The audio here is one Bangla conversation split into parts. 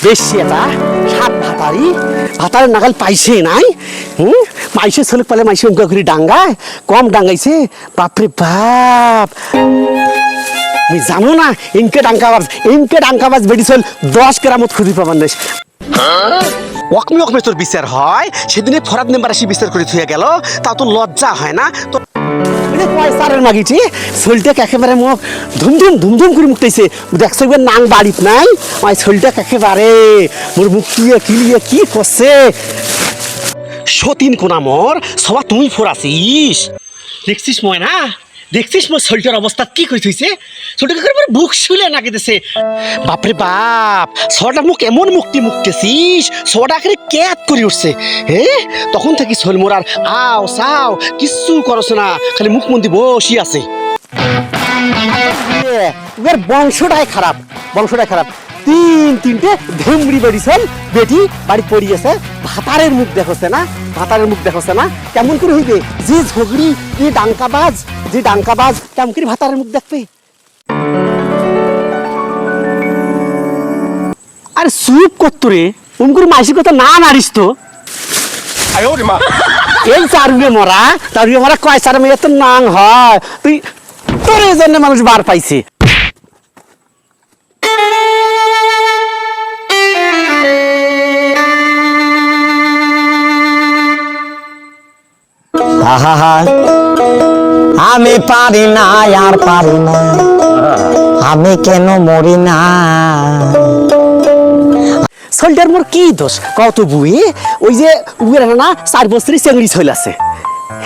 বেশি এটা সাত ভাতারের নাগাল পাইছে নাই মাইসে ছেলে পালে মাইসে উঙ্কা করে ডাঙ্গায় কম ডাঙ্গাইছে বাপরে বাপ আমি জানো না ইনকে ডাঙ্কাবাজ বেড়ি চল 10 গ্রামত খুঁজি পাবার নেই ওকমে তোর বিচার হয় সেদিনে ফরাদ মেম্বার এসে বিচার করে থুয়ে গেল তা তো লজ্জা হয় না তো পয়সারের মাগিছি শরীরটা একেবারে মুখ ধুমধুম করে মুখতেছে দেখছো একবার নাং বাড়িত নাই আমার শরীরটা একেবারে মোর মুখ কি করছে সতীন কোনা মোর সবা তুই ফোরাছিস দেখছিস ময়না দেখছিস মোর শরীরটার অবস্থা কি কই থইছে ছোটকে করে বুক শুলে নাকি দেছে বাপরে বাপ ছটা মুখ এমন মুখতেছিস ছটা করে ক্যাত করে উঠছে হ্যাঁ তখন থেকে শরীর মোর আর আও সাও কিচ্ছু করছ না খালি মুখ মন্দি বসি আছে এর বংশটাই খারাপ তিনটে ধুমড়ি বেড়িছেন বেটি বাড়ি পড়িয়েছে ভাতারের মুখ দেখছে না কেমন করে হইবে যে ঝগড়ি যে ডাঙ্কাবাজ কেমন করে ভাতারের মুখ দেখবে আরে চুপ করতো রে উমকুর মাসির কথা না নারিস তো এই চারুয়ে মরা কয় চার মেয়ে তো নাং হয় তুই তোর এই জন্য মানুষ বার পাইছে আমি পারি না আর পারি না আমি কেন মরি না সোলটার মোর কি দোষ কত বুয়ে ওই যে উয়ের না 4 বছরের চেংড়ি ছইল আছে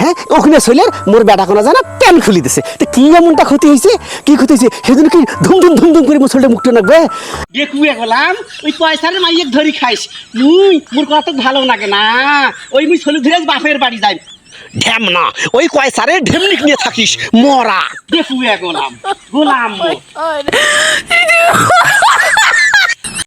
হ্যাঁ ওখানে ছইলের মোর বেটা কোনা জানা প্যান খুলি দিছে তো কি এমনটা ক্ষতি হয়েছে সেদিন কি ধুম করে মোর সোলটা মুখটা নাকবে দেখুয়ে গেলাম ওই পয়সার মাইয়েক ধরি খাইস মোর কথা ভালো লাগে না ওই মুই ছলু ধরে বাপের বাড়ি যাই ঢ্যাম না ওই কয়সারে ঢেমনিক নিয়ে থাকিস মরা দেখুয়ে গোলাম